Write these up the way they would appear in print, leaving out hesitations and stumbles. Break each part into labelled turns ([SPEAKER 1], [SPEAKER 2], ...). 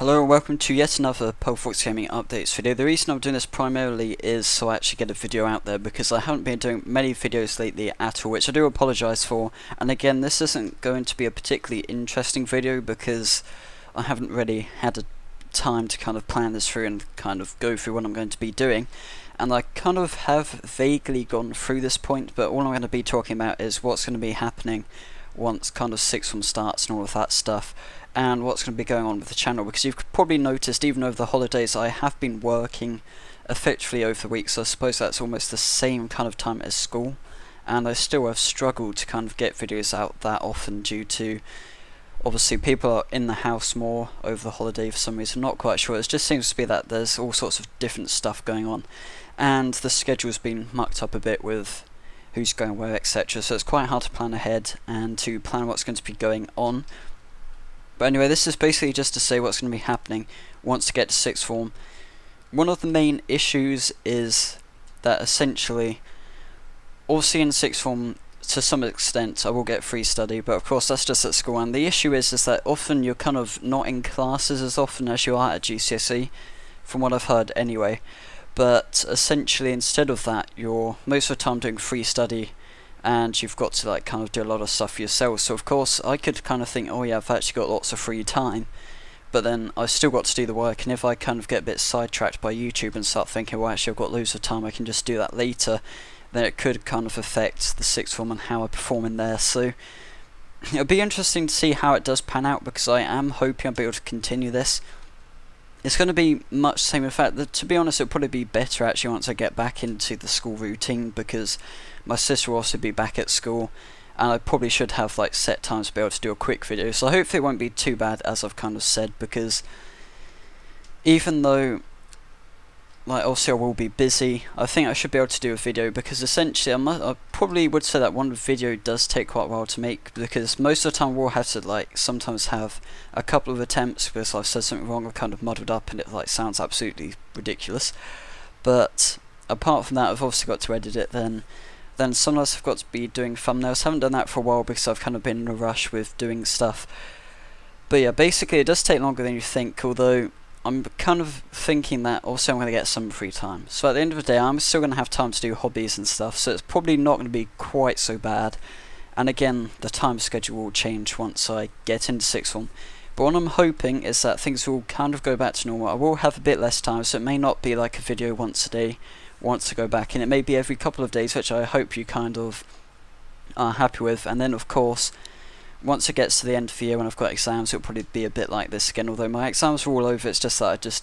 [SPEAKER 1] Hello and welcome to yet another Palefox Gaming Updates video. The reason I'm doing this primarily is so I actually get a video out there, because I haven't been doing many videos lately at all, which I do apologise for. And again, this isn't going to be a particularly interesting video because I haven't really had a time to kind of plan this through and kind of go through what I'm going to be doing. And I kind of have vaguely gone through this point, but all I'm going to be talking about is what's going to be happening once kind of sixth form starts and all of that stuff, and what's going to be going on with the channel, because you've probably noticed even over the holidays I have been working effectively over the week, so I suppose that's almost the same kind of time as school, and I still have struggled to kind of get videos out that often due to obviously people are in the house more over the holiday for some reason. I'm not quite sure, it just seems to be that there's all sorts of different stuff going on, and the schedule's been mucked up a bit with who's going where, etc. So it's quite hard to plan ahead and to plan what's going to be going on. But anyway, this is basically just to say what's going to be happening once you get to sixth form. One of the main issues is that essentially, obviously in sixth form, to some extent I will get free study, but of course that's just at school, and the issue is that often you're kind of not in classes as often as you are at GCSE, from what I've heard anyway. But essentially instead of that, you're most of the time doing free study, and you've got to like kind of do a lot of stuff for yourself. So of course I could kind of think, oh yeah, I've actually got lots of free time, but then I've still got to do the work, and if I kind of get a bit sidetracked by YouTube and start thinking, well actually I've got loads of time, I can just do that later, then it could kind of affect the sixth form and how I perform in there. So it'll be interesting to see how it does pan out, because I am hoping I'll be able to continue this. It's going to be much the same. In fact, to be honest, it'll probably be better actually once I get back into the school routine, because my sister will also be back at school, and I probably should have like set times to be able to do a quick video. So hopefully it won't be too bad, as I've kind of said, because even though like obviously I will be busy, I think I should be able to do a video, because essentially I probably would say that one video does take quite a while to make, because most of the time we'll have to like sometimes have a couple of attempts because I've said something wrong or kind of muddled up and it like sounds absolutely ridiculous. But apart from that, I've obviously got to edit it, then sometimes I've got to be doing thumbnails. I haven't done that for a while because I've kind of been in a rush with doing stuff. But yeah, basically it does take longer than you think, although I'm kind of thinking that also I'm going to get some free time. So at the end of the day, I'm still going to have time to do hobbies and stuff, so it's probably not going to be quite so bad. And again, the time schedule will change once I get into sixth form. But what I'm hoping is that things will kind of go back to normal. I will have a bit less time, so it may not be like a video once a day once I go back, and it may be every couple of days, which I hope you kind of are happy with. And then of course, once it gets to the end of the year when I've got exams, it'll probably be a bit like this again, although my exams are all over. It's just that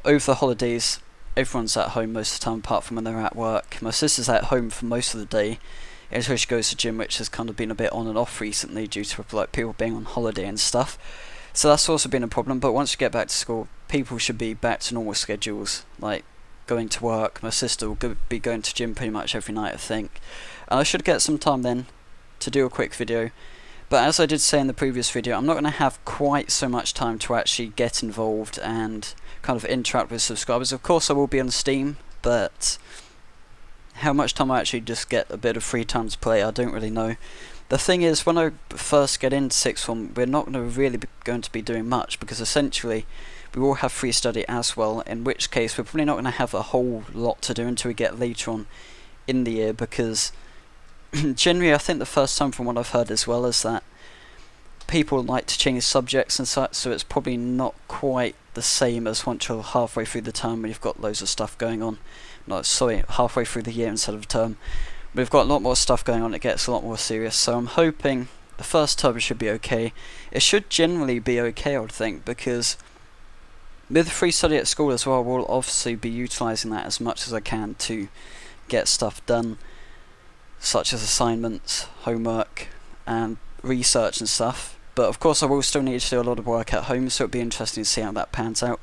[SPEAKER 1] over the holidays, everyone's at home most of the time apart from when they're at work. My sister's at home for most of the day until she goes to gym, which has kind of been a bit on and off recently due to like people being on holiday and stuff. So that's also been a problem, but once you get back to school, people should be back to normal schedules, like going to work. My sister will be going to gym pretty much every night, I think, and I should get some time then to do a quick video. But as I did say in the previous video, I'm not going to have quite so much time to actually get involved and kind of interact with subscribers. Of course I will be on Steam, but how much time I actually just get a bit of free time to play, I don't really know. The thing is, when I first get into sixth form, we're not going to be doing much, because essentially we will have free study as well, in which case we're probably not going to have a whole lot to do until we get later on in the year, because generally I think the first time, from what I've heard as well, is that people like to change subjects and such, so it's probably not quite the same as once you're halfway through the term when you've got loads of stuff going on. No, sorry, halfway through the year instead of term. We've got a lot more stuff going on, it gets a lot more serious, so I'm hoping the first term should be okay. It should generally be okay, I would think, because with free study at school as well, we'll obviously be utilising that as much as I can to get stuff done, such as assignments, homework, and research and stuff. But of course I will still need to do a lot of work at home, so it'll be interesting to see how that pans out.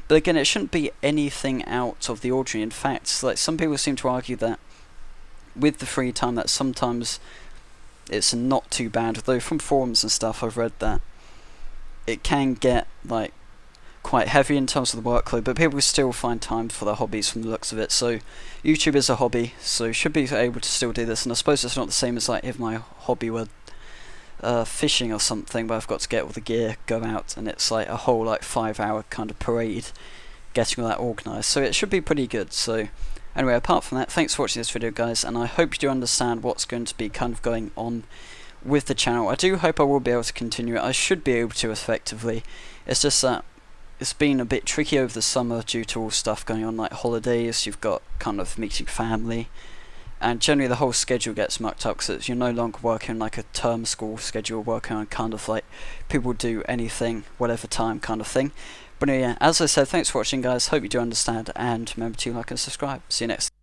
[SPEAKER 1] But again, it shouldn't be anything out of the ordinary. In fact, like some people seem to argue that with the free time that sometimes it's not too bad, although from forums and stuff I've read that it can get like quite heavy in terms of the workload, but people still find time for their hobbies from the looks of it. So YouTube is a hobby, so should be able to still do this, and I suppose it's not the same as like if my hobby were fishing or something, but I've got to get all the gear, go out, and it's like a whole like 5-hour kind of parade getting all that organised, so it should be pretty good. So anyway, apart from that, thanks for watching this video, guys, and I hope you do understand what's going to be kind of going on with the channel. I do hope I will be able to continue it. I should be able to effectively. It's just that it's been a bit tricky over the summer due to all stuff going on, like holidays, you've got kind of meeting family, and generally the whole schedule gets mucked up because you're no longer working like a term school schedule, working on kind of like people do anything, whatever time kind of thing. But yeah, as I said, thanks for watching, guys, hope you do understand, and remember to like and subscribe. See you next time.